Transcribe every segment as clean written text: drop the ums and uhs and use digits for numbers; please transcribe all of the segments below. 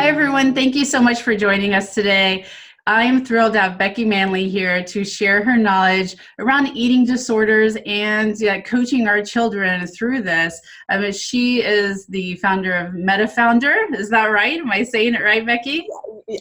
Hi, everyone. Thank you so much for joining us today. I am thrilled to have Becky Manley here to share her knowledge around eating disorders and coaching our children through this. She is the founder of MEDA founder. Is that right? Am I saying it right, Becky?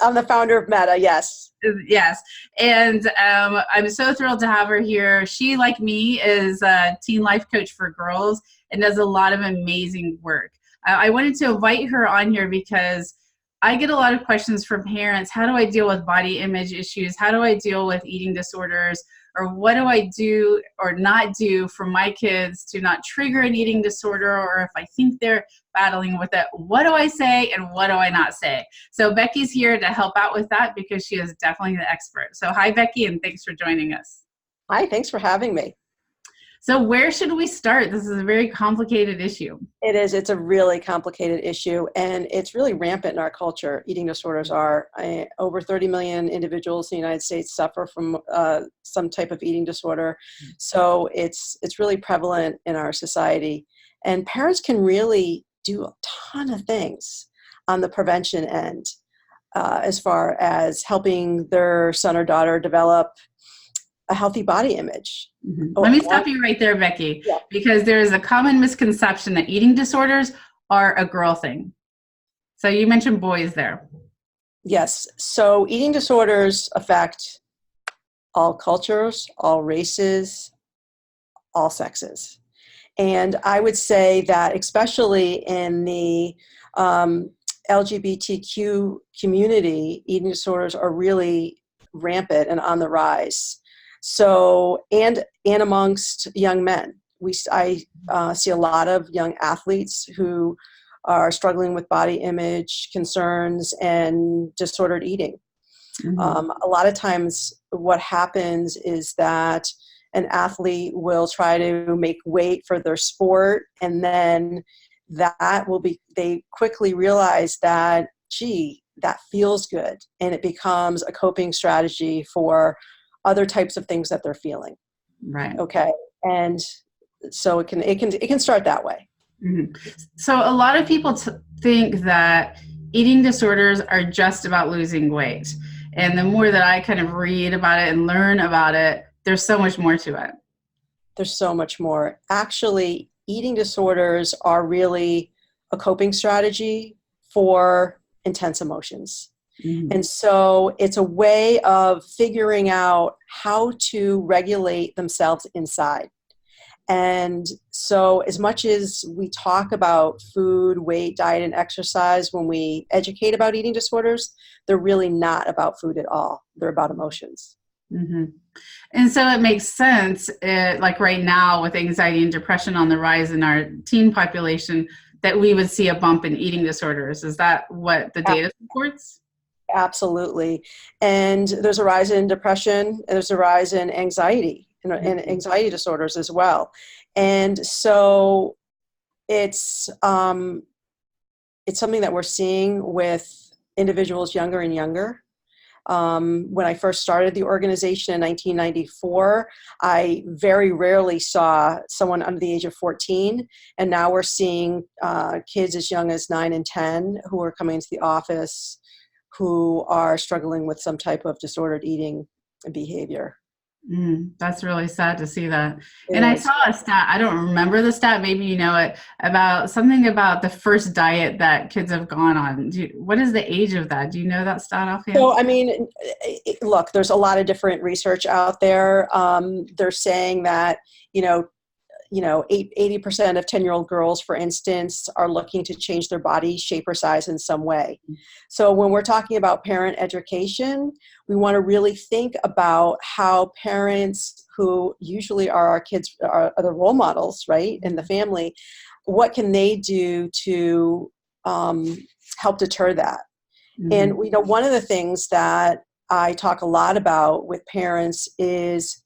I'm the founder of MEDA, yes. Yes. And I'm so thrilled to have her here. She, like me, is a teen life coach for girls and does a lot of amazing work. I wanted to invite her on here because I get a lot of questions from parents. How do I deal with body image issues? How do I deal with eating disorders? Or what do I do or not do for my kids to not trigger an eating disorder? Or if I think they're battling with it, what do I say and what do I not say? So Becky's here to help out with that because she is definitely the expert. So hi, Becky, and thanks for joining us. Hi, thanks for having me. So where should we start? This is a very complicated issue. It is. It's a really complicated issue, and it's really rampant in our culture. Eating disorders are. Over 30 million individuals in the United States suffer from some type of eating disorder. So it's really prevalent in our society. And parents can really do a ton of things on the prevention end as far as helping their son or daughter develop a healthy body image. Mm-hmm. Let me stop you right there, Becky, because there is a common misconception that eating disorders are a girl thing. So you mentioned boys there. Yes. So eating disorders affect all cultures, all races, all sexes. And I would say that especially in the LGBTQ community, eating disorders are really rampant and on the rise. So, and amongst young men, I see a lot of young athletes who are struggling with body image concerns and disordered eating. Mm-hmm. A lot of times what happens is that an athlete will try to make weight for their sport, and then they quickly realize that, gee, that feels good. And it becomes a coping strategy for other types of things that they're feeling. Right. Okay. And so it can start that way. Mm-hmm. So a lot of people think that eating disorders are just about losing weight. And the more that I kind of read about it and learn about it, there's so much more to it. There's so much more. Actually, eating disorders are really a coping strategy for intense emotions. Mm-hmm. And so it's a way of figuring out how to regulate themselves inside. And so as much as we talk about food, weight, diet, and exercise when we educate about eating disorders, they're really not about food at all. They're about emotions. Mm-hmm. And so it makes sense, like right now with anxiety and depression on the rise in our teen population, that we would see a bump in eating disorders. Is that what the data supports? Absolutely. And there's a rise in depression, and there's a rise in anxiety and anxiety disorders as well. And so it's something that we're seeing with individuals younger and younger. When I first started the organization in 1994, I very rarely saw someone under the age of 14. And now we're seeing kids as young as 9 and 10 who are coming into the office who are struggling with some type of disordered eating behavior. That's really sad to see that. And I saw a stat, I don't remember the stat, maybe you know it, about something about the first diet that kids have gone on. What is the age of that? Do you know that stat offhand? So, I mean, look, there's a lot of different research out there. They're saying that, 80% of 10-year-old girls, for instance, are looking to change their body shape or size in some way. So when we're talking about parent education, we want to really think about how parents, who usually are our kids, are the role models, right, in the family, what can they do to help deter that? Mm-hmm. And one of the things that I talk a lot about with parents is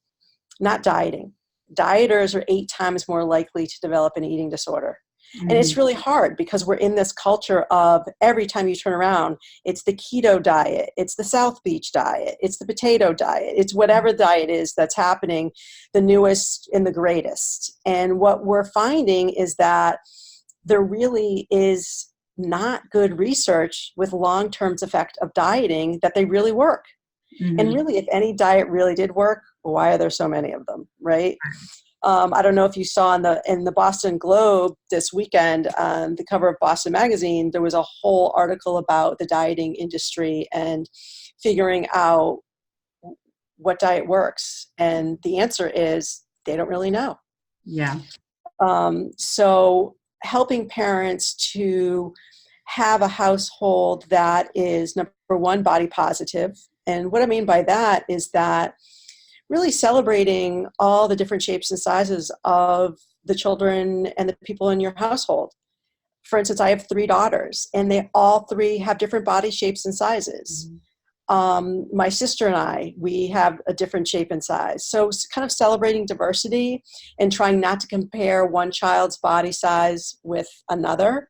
not dieting. Dieters are 8 times more likely to develop an eating disorder. Mm-hmm. And it's really hard because we're in this culture of every time you turn around, it's the keto diet, it's the South Beach diet, it's the potato diet, it's whatever diet is that's happening, the newest and the greatest. And what we're finding is that there really is not good research with long-term effect of dieting that they really work. And really, if any diet really did work, why are there so many of them, right? I don't know if you saw in the Boston Globe this weekend, on the cover of Boston Magazine, there was a whole article about the dieting industry and figuring out what diet works. And the answer is they don't really know. Yeah. So helping parents to have a household that is, number one, body positive. And what I mean by that is that really celebrating all the different shapes and sizes of the children and the people in your household. For instance, I have 3 daughters, and they all 3 have different body shapes and sizes. My sister and I, we have a different shape and size. So it's kind of celebrating diversity and trying not to compare one child's body size with another.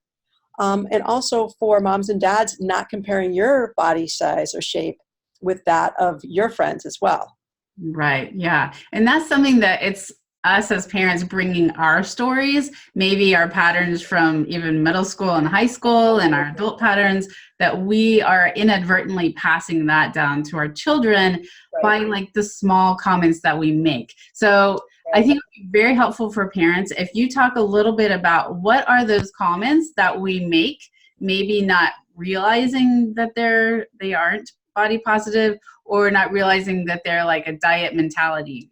And also for moms and dads, not comparing your body size or shape with that of your friends as well. Right. Yeah. And that's something that it's us as parents bringing our stories, maybe our patterns from even middle school and high school and our adult patterns, that we are inadvertently passing that down to our children by like the small comments that we make. So I think it would be very helpful for parents if you talk a little bit about what are those comments that we make, maybe not realizing that they aren't body positive, or not realizing that they're like a diet mentality,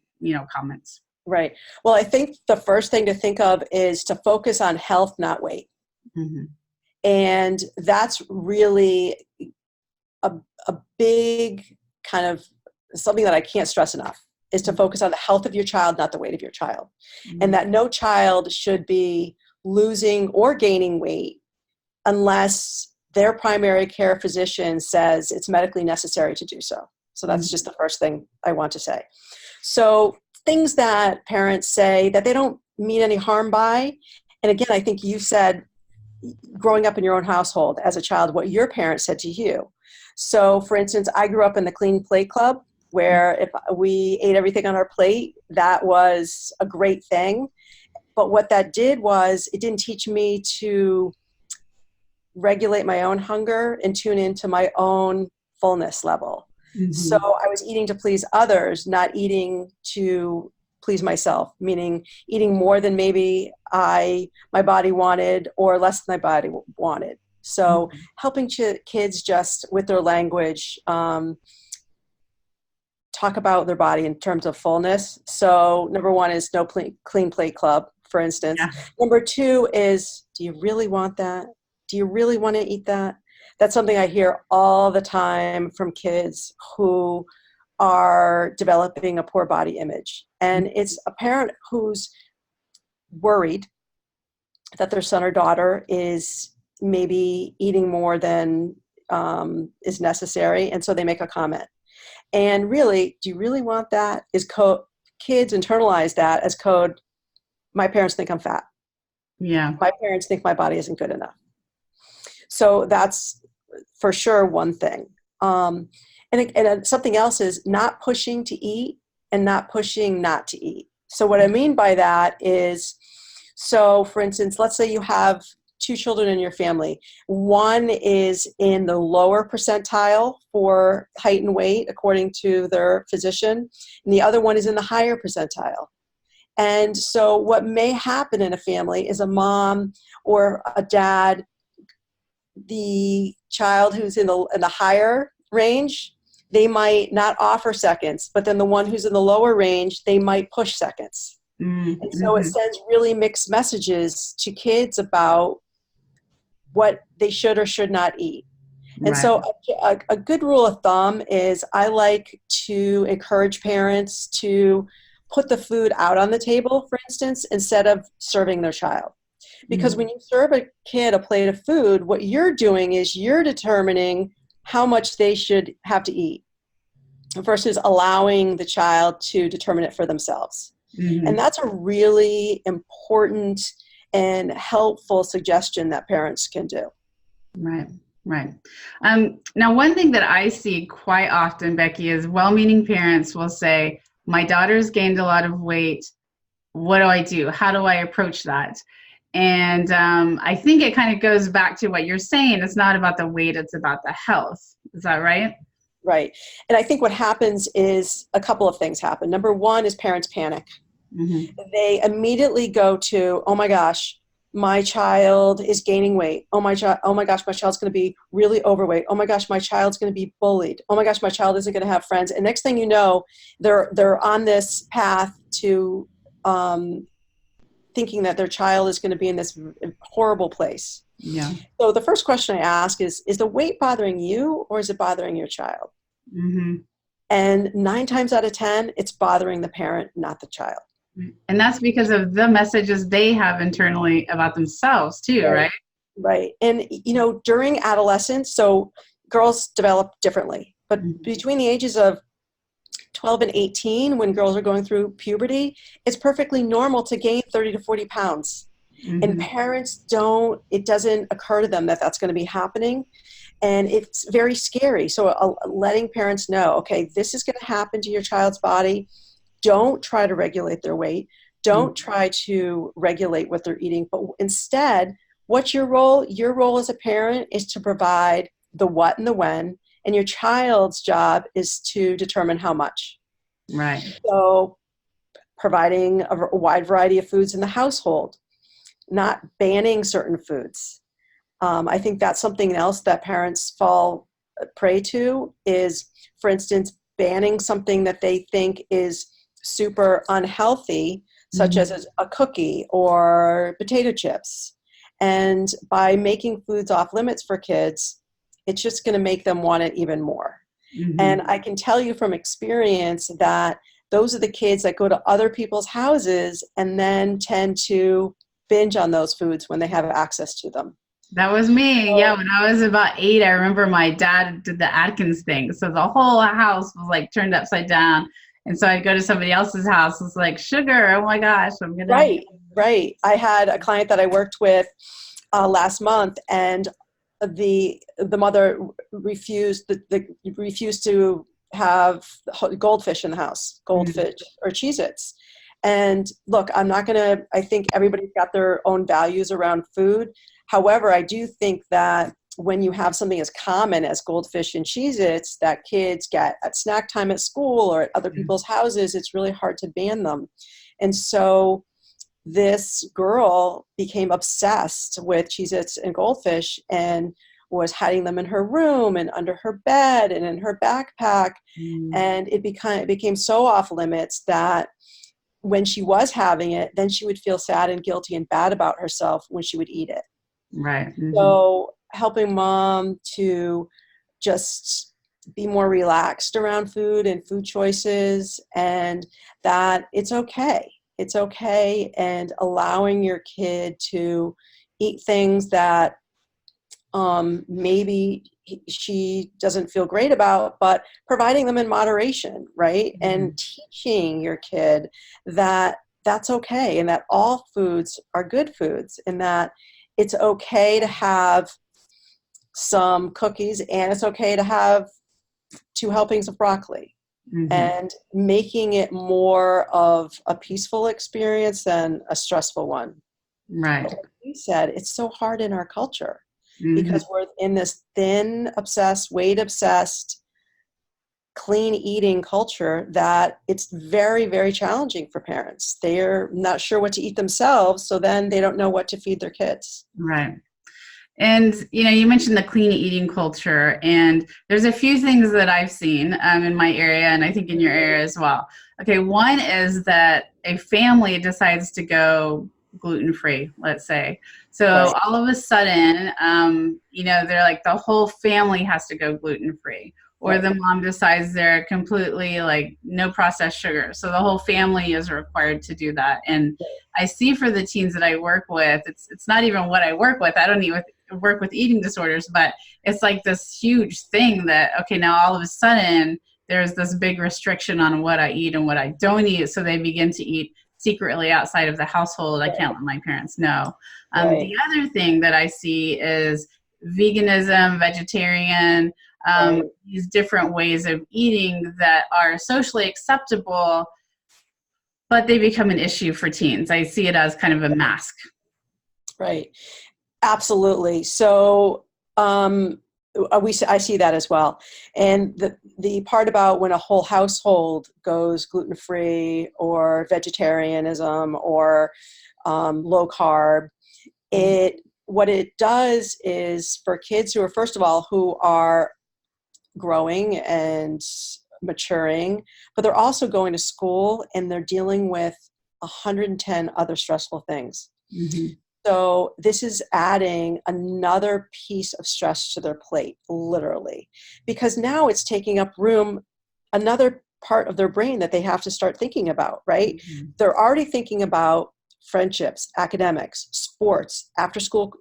comments. Right. Well, I think the first thing to think of is to focus on health, not weight. And that's really a big kind of something that I can't stress enough, is to focus on the health of your child, not the weight of your child. And that no child should be losing or gaining weight unless their primary care physician says it's medically necessary to do so. So that's just the first thing I want to say. So things that parents say that they don't mean any harm by, and again, I think you said growing up in your own household as a child, what your parents said to you. So for instance, I grew up in the Clean Plate Club, where if we ate everything on our plate, that was a great thing. But what that did was it didn't teach me to regulate my own hunger and tune into my own fullness level. So I was eating to please others, not eating to please myself, meaning eating more than maybe my body wanted or less than my body wanted. So helping kids just with their language, talk about their body in terms of fullness. So number 1 is no Clean Plate Club, for instance. Number 2 is, do you really want that? Do you really want to eat that? That's something I hear all the time from kids who are developing a poor body image. And it's a parent who's worried that their son or daughter is maybe eating more than is necessary. And so they make a comment. And really, do you really want that? Kids internalize that as code, my parents think I'm fat. Yeah. My parents think my body isn't good enough. So that's for sure one thing. And something else is not pushing to eat and not pushing not to eat. So what I mean by that is, so for instance, let's say you have 2 children in your family. One is in the lower percentile for height and weight, according to their physician, and the other one is in the higher percentile. And so what may happen in a family is a mom or a dad, the child who's in the higher range, they might not offer seconds, but then the one who's in the lower range, they might push seconds. And so it sends really mixed messages to kids about what they should or should not eat. And so a good rule of thumb is I like to encourage parents to put the food out on the table, for instance, instead of serving their child. Because when you serve a kid a plate of food, what you're doing is you're determining how much they should have to eat versus allowing the child to determine it for themselves. And that's a really important and helpful suggestion that parents can do. Right. Now, one thing that I see quite often, Becky, is well-meaning parents will say, my daughter's gained a lot of weight. What do I do? How do I approach that? And I think it kind of goes back to what you're saying. It's not about the weight, it's about the health. Is that right? Right. And I think what happens is a couple of things happen. Number one is parents panic. Mm-hmm. They immediately go to, oh my gosh, my child is gaining weight. Oh my gosh, my child's going to be really overweight. Oh my gosh, my child's going to be bullied. Oh my gosh, my child isn't going to have friends. And next thing you know, they're on this path to thinking that their child is going to be in this horrible place. Yeah. So the first question I ask is the weight bothering you or is it bothering your child? Mm-hmm. And 9 times out of 10, it's bothering the parent, not the child. And that's because of the messages they have internally about themselves too, right? Right. And, you know, during adolescence, so girls develop differently, but between the ages of 12 and 18, when girls are going through puberty, it's perfectly normal to gain 30 to 40 pounds. Mm-hmm. And parents it doesn't occur to them that that's going to be happening. And it's very scary. So letting parents know, okay, this is going to happen to your child's body. Don't try to regulate their weight. Don't try to regulate what they're eating. But instead, what's your role? Your role as a parent is to provide the what and the when. And your child's job is to determine how much. Right. So providing a wide variety of foods in the household, not banning certain foods. I think that's something else that parents fall prey to is, for instance, banning something that they think is super unhealthy, such as a cookie or potato chips. And by making foods off limits for kids, it's just going to make them want it even more. Mm-hmm. And I can tell you from experience that those are the kids that go to other people's houses and then tend to binge on those foods when they have access to them. That was me. Yeah, when I was about 8, I remember my dad did the Atkins thing. So the whole house was like turned upside down. And so I'd go to somebody else's house. It's like, sugar, oh my gosh, I'm going to. Right. I had a client that I worked with last month, and the mother refused to have goldfish in the house, goldfish or Cheez-Its. And look, I think everybody's got their own values around food. However, I do think that when you have something as common as goldfish and Cheez-Its that kids get at snack time at school or at other people's houses, it's really hard to ban them. And so this girl became obsessed with Cheez-Its and goldfish and was hiding them in her room and under her bed and in her backpack. And it became so off limits that when she was having it, then she would feel sad and guilty and bad about herself when she would eat it. Right. Mm-hmm. So helping mom to just be more relaxed around food and food choices, and that it's okay. It's okay, and allowing your kid to eat things that maybe she doesn't feel great about, but providing them in moderation, right? Mm-hmm. And teaching your kid that that's okay, and that all foods are good foods, and that it's okay to have some cookies and it's okay to have 2 helpings of broccoli. Mm-hmm. And making it more of a peaceful experience than a stressful one. Right. But like you said, it's so hard in our culture because we're in this thin, obsessed, weight obsessed, clean eating culture that it's very, very challenging for parents. They're not sure what to eat themselves, so then they don't know what to feed their kids. Right. And, you mentioned the clean eating culture, and there's a few things that I've seen in my area, and I think in your area as well. Okay, one is that a family decides to go gluten-free, let's say. So all of a sudden, they're like, the whole family has to go gluten-free. Or the mom decides they're completely like no processed sugar. So the whole family is required to do that. And I see for the teens that I work with, it's not even what I work with. I don't even work with eating disorders, but it's like this huge thing that, okay, now all of a sudden there's this big restriction on what I eat and what I don't eat. So they begin to eat secretly outside of the household. I can't let my parents know. The other thing that I see is veganism, vegetarian, these different ways of eating that are socially acceptable, but they become an issue for teens. I see it as kind of a mask. Right. Absolutely. So I see that as well. And the part about when a whole household goes gluten-free or vegetarianism or low carb, what it does is for kids who are, first of all, who are growing and maturing, but they're also going to school and they're dealing with 110 other stressful things. Mm-hmm. So this is adding another piece of stress to their plate, literally, because now it's taking up room, another part of their brain that they have to start thinking about, right? Mm-hmm. They're already thinking about friendships, academics, sports, after school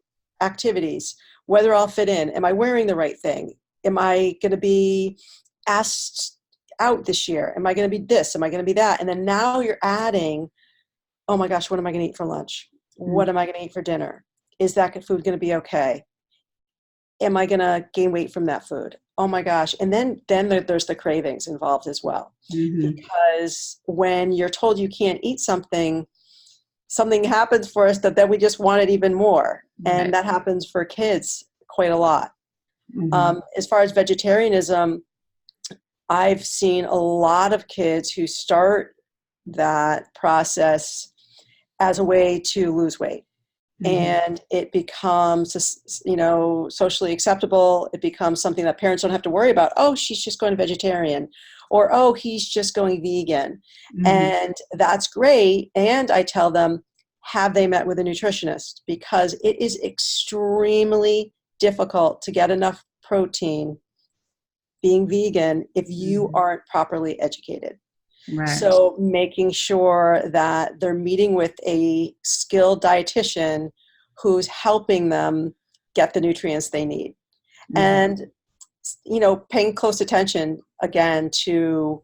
activities, whether I'll fit in. Am I wearing the right thing? Am I going to be asked out this year? Am I going to be this? Am I going to be that? And then now you're adding, oh my gosh, what am I going to eat for lunch? What am I going to eat for dinner? Is that food going to be okay? Am I going to gain weight from that food? Oh my gosh. And then there's the cravings involved as well. Mm-hmm. Because when you're told you can't eat something, something happens for us that then we just want it even more. Right. And that happens for kids quite a lot. Mm-hmm. As far as vegetarianism, I've seen a lot of kids who start that process as a way to lose weight. Mm-hmm. And it becomes, socially acceptable. It becomes something that parents don't have to worry about. Oh, she's just going vegetarian, or, oh, he's just going vegan. Mm-hmm. And that's great. And I tell them, have they met with a nutritionist? Because it is extremely difficult to get enough protein being vegan if you aren't properly educated. Right. So making sure that they're meeting with a skilled dietitian who's helping them get the nutrients they need. Mm-hmm. And, paying close attention, again, to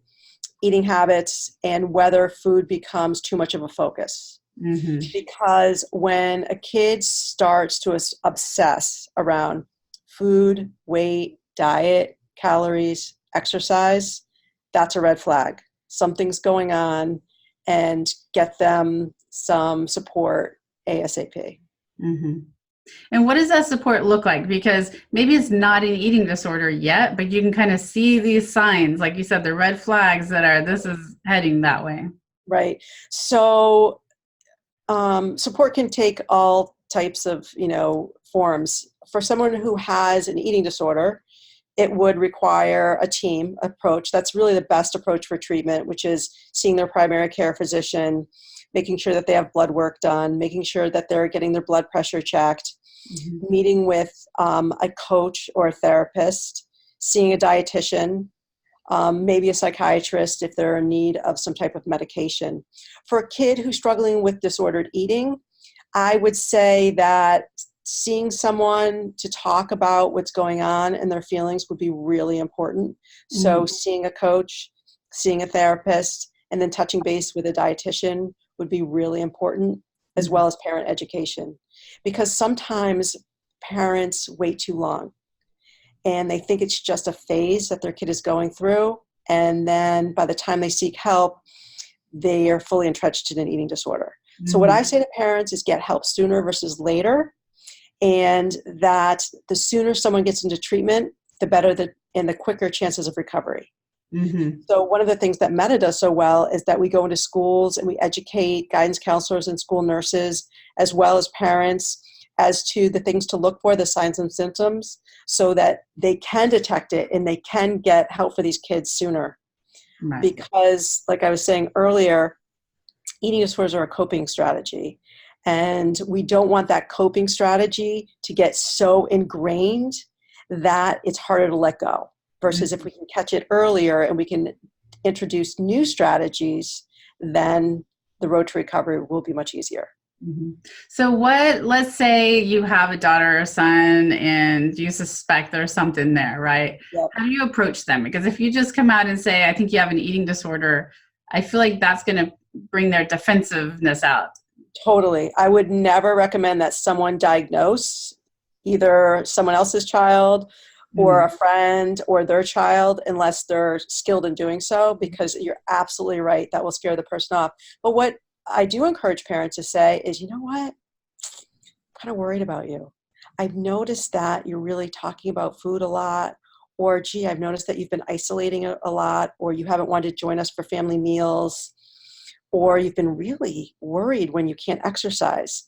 eating habits and whether food becomes too much of a focus. Mm-hmm. Because when a kid starts to obsess around food, weight, diet, calories, exercise, that's a red flag. Something's going on, and get them some support ASAP. Mm-hmm. And what does that support look like? Because maybe it's not an eating disorder yet, but you can kind of see these signs, like you said, the red flags this is heading that way. Right. So support can take all types of, forms. For someone who has an eating disorder, it would require a team approach. That's really the best approach for treatment, which is seeing their primary care physician, making sure that they have blood work done, making sure that they're getting their blood pressure checked, mm-hmm. meeting with a coach or a therapist, seeing a dietitian, maybe a psychiatrist if they're in need of some type of medication. For a kid who's struggling with disordered eating, I would say that seeing someone to talk about what's going on and their feelings would be really important. Mm-hmm. So seeing a coach, seeing a therapist, and then touching base with a dietitian would be really important, as well as parent education. Because sometimes parents wait too long and they think it's just a phase that their kid is going through. And then by the time they seek help, they are fully entrenched in an eating disorder. Mm-hmm. So what I say to parents is get help sooner versus later. And that the sooner someone gets into treatment, the better and the quicker chances of recovery. Mm-hmm. So one of the things that MEDA does so well is that we go into schools and we educate guidance counselors and school nurses, as well as parents, as to the things to look for, the signs and symptoms, so that they can detect it and they can get help for these kids sooner. Right. Because, like I was saying earlier, eating disorders are a coping strategy. And we don't want that coping strategy to get so ingrained that it's harder to let go. Versus if we can catch it earlier and we can introduce new strategies, then the road to recovery will be much easier. Mm-hmm. So let's say you have a daughter or son and you suspect there's something there, right? Yep. How do you approach them? Because if you just come out and say, I think you have an eating disorder, I feel like that's going to bring their defensiveness out. Totally. I would never recommend that someone diagnose either someone else's child or a friend or their child unless they're skilled in doing so, because you're absolutely right. That will scare the person off. But what I do encourage parents to say is, you know what? kind of worried about you. I've noticed that you're really talking about food a lot, or gee, I've noticed that you've been isolating a lot, or you haven't wanted to join us for family meals, or you've been really worried when you can't exercise.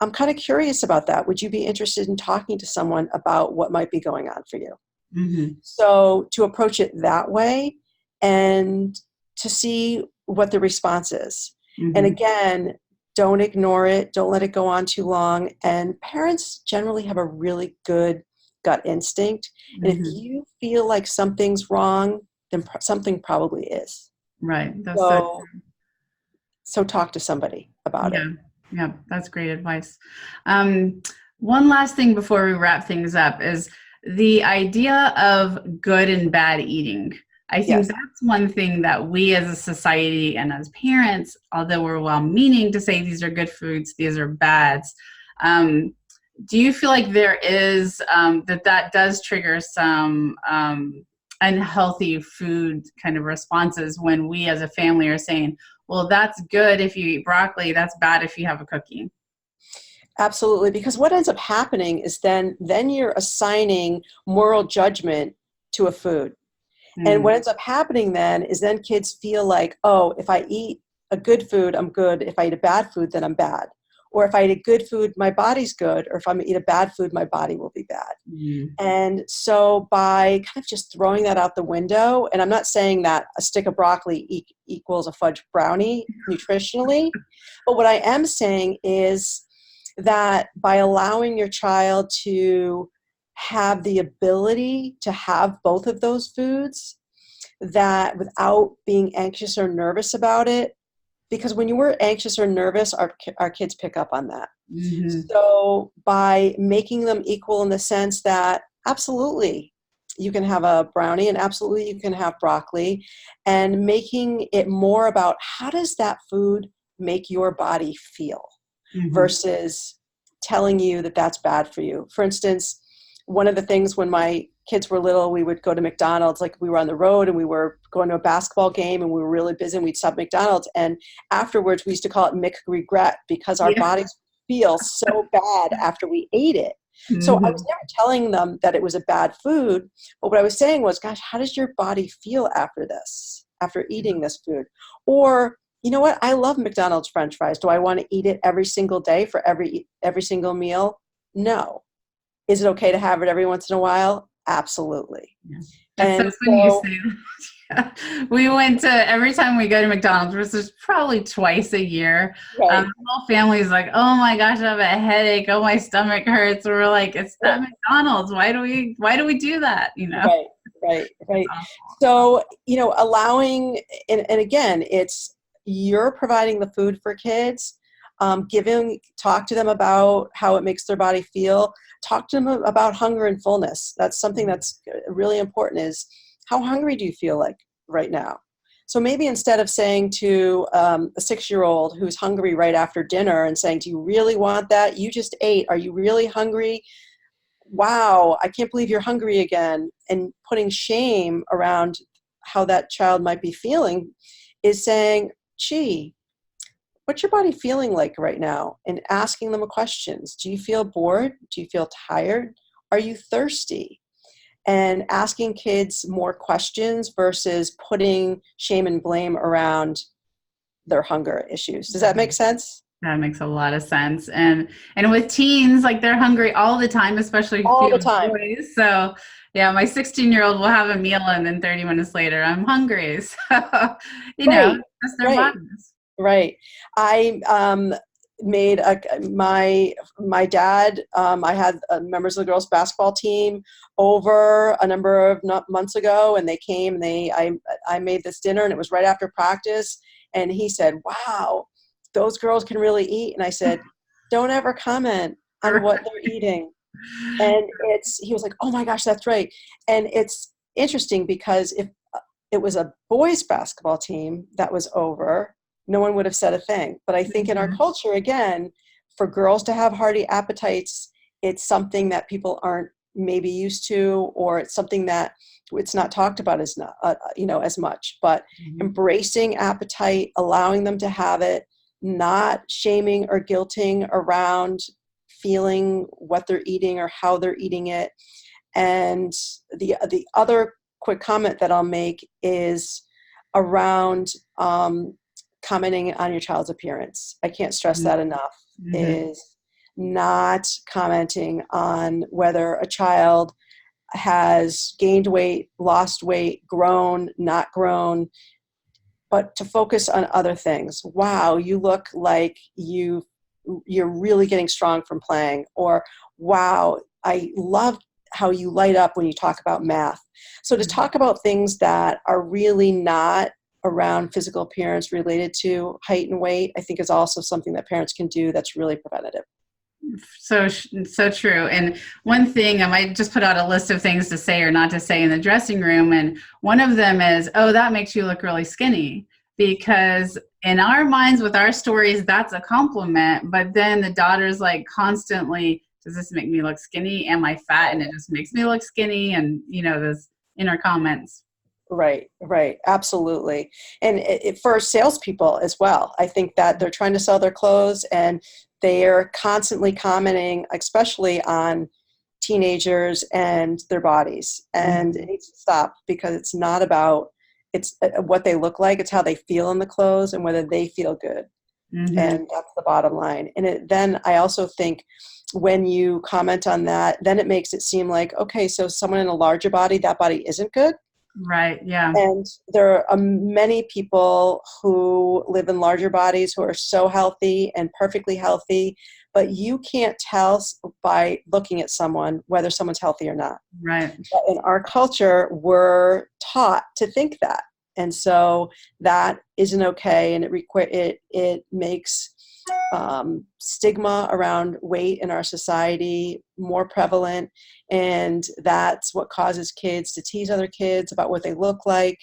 I'm kind of curious about that. Would you be interested in talking to someone about what might be going on for you? Mm-hmm. So to approach it that way and to see what the response is. Mm-hmm. And again, don't ignore it. Don't let it go on too long. And parents generally have a really good gut instinct. And if you feel like something's wrong, then something probably is. Right. That's so true. So talk to somebody about it. Yeah, that's great advice. One last thing before we wrap things up is the idea of good and bad eating. I think that's one thing that we as a society and as parents, although we're well-meaning to say these are good foods, these are bads, do you feel like there is, that does trigger some unhealthy food kind of responses when we as a family are saying, well, that's good if you eat broccoli, that's bad if you have a cookie? Absolutely, because what ends up happening is then you're assigning moral judgment to a food. And what ends up happening then is then kids feel like, oh, if I eat a good food, I'm good. If I eat a bad food, then I'm bad. Or if I eat a good food, my body's good. Or if I'm going to eat a bad food, my body will be bad. And so by kind of just throwing that out the window, and I'm not saying that a stick of broccoli equals a fudge brownie nutritionally, but what I am saying is that by allowing your child to have the ability to have both of those foods, that without being anxious or nervous about it, because when you were anxious or nervous, our kids pick up on that. So by making them equal in the sense that absolutely you can have a brownie and absolutely you can have broccoli, and making it more about how does that food make your body feel versus telling you that that's bad for you. For instance, one of the things when my kids were little, we would go to McDonald's, like we were on the road and we were going to a basketball game and we were really busy and we'd stop at McDonald's. And afterwards we used to call it Mick regret because our bodies feel so bad after we ate it. So I was never telling them that it was a bad food, but what I was saying was, gosh, how does your body feel after this, after eating this food? Or, you know what, I love McDonald's French fries. Do I want to eat it every single day for every single meal? No. Is it okay to have it every once in a while? Absolutely. And so funny you say that. We went to, every time we go to McDonald's, which is probably twice a year, the whole family's like, oh my gosh, I have a headache. Oh, my stomach hurts. And we're like, it's not McDonald's. Why do we do that? You know? Right. So, you know, allowing, and again, it's, you're providing the food for kids, talk to them about how it makes their body feel. Talk to them about hunger and fullness. That's something that's really important, is how hungry do you feel like right now? So maybe instead of saying to a 6-year-old who's hungry right after dinner and saying, do you really want that? You just ate. Are you really hungry? Wow, I can't believe you're hungry again. And putting shame around how that child might be feeling is saying, gee, what's your body feeling like right now? And asking them questions. Do you feel bored? Do you feel tired? Are you thirsty? And asking kids more questions versus putting shame and blame around their hunger issues. Does that make sense? That makes a lot of sense. And with teens, like they're hungry all the time, especially all the time. Boys. So yeah, my 16-year-old will have a meal and then 30 minutes later, I'm hungry. So, you know, that's their bodies. Right. I made my dad, I had members of the girls basketball team over a number of months ago, and they came and I made this dinner, and it was right after practice, and he said, wow, those girls can really eat. And I said, don't ever comment on what they're eating. And he was like, oh my gosh, that's right. And it's interesting because if it was a boys basketball team that was over, no one would have said a thing. But I think in our culture, again, for girls to have hearty appetites, it's something that people aren't maybe used to, or it's something that it's not talked about as much. But embracing appetite, allowing them to have it, not shaming or guilting around feeling what they're eating or how they're eating it. And the other quick comment that I'll make is around commenting on your child's appearance. I can't stress that enough, is not commenting on whether a child has gained weight, lost weight, grown, not grown, but to focus on other things. Wow, you look like you're really getting strong from playing. Or, wow, I love how you light up when you talk about math. So to talk about things that are really not around physical appearance related to height and weight, I think is also something that parents can do that's really preventative. So true. And one thing, I might just put out a list of things to say or not to say in the dressing room. And one of them is, oh, that makes you look really skinny. Because in our minds with our stories, that's a compliment. But then the daughter's like constantly, does this make me look skinny? Am I fat? And it just makes me look skinny. And, those inner comments. Right. Absolutely. And for salespeople as well, I think that they're trying to sell their clothes and they're constantly commenting, especially on teenagers and their bodies. And it needs to stop, because it's not about what they look like. It's how they feel in the clothes and whether they feel good. And that's the bottom line. And then I also think when you comment on that, then it makes it seem like, okay, so someone in a larger body, that body isn't good. Right. Yeah. And there are many people who live in larger bodies who are so healthy and perfectly healthy, but you can't tell by looking at someone whether someone's healthy or not. Right. But in our culture, we're taught to think that. And so that isn't okay. And it makes stigma around weight in our society more prevalent. And that's what causes kids to tease other kids about what they look like.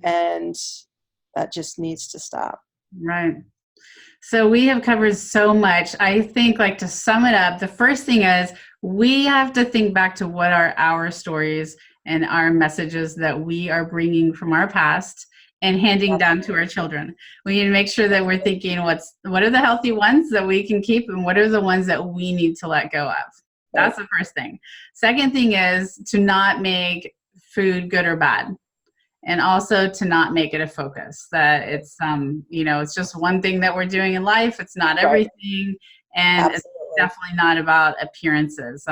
And that just needs to stop. Right. So we have covered so much. I think, like, to sum it up, the first thing is we have to think back to what are our stories and our messages that we are bringing from our past and handing down to our children. We need to make sure that we're thinking what are the healthy ones that we can keep and what are the ones that we need to let go of. That's the first thing. Second thing is to not make food good or bad. And also to not make it a focus, that it's, it's just one thing that we're doing in life. It's not everything. And It's definitely not about appearances,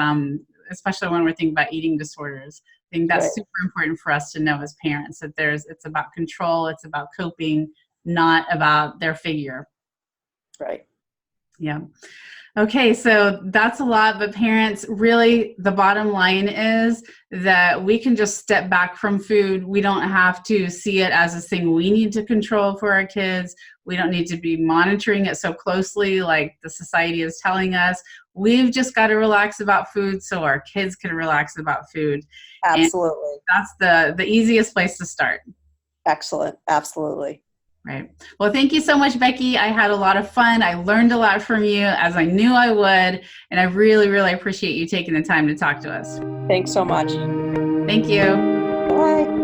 especially when we're thinking about eating disorders. I think that's super important for us to know as parents, that it's about control. It's about coping, not about their figure. Right. Yeah. Okay, so that's a lot, but parents, really the bottom line is that we can just step back from food. We don't have to see it as a thing we need to control for our kids. We don't need to be monitoring it so closely like the society is telling us. We've just got to relax about food so our kids can relax about food. Absolutely. And that's the easiest place to start. Excellent. Absolutely. Right. Well, thank you so much, Becky. I had a lot of fun. I learned a lot from you, as I knew I would. And I really, really appreciate you taking the time to talk to us. Thanks so much. Thank you. Bye.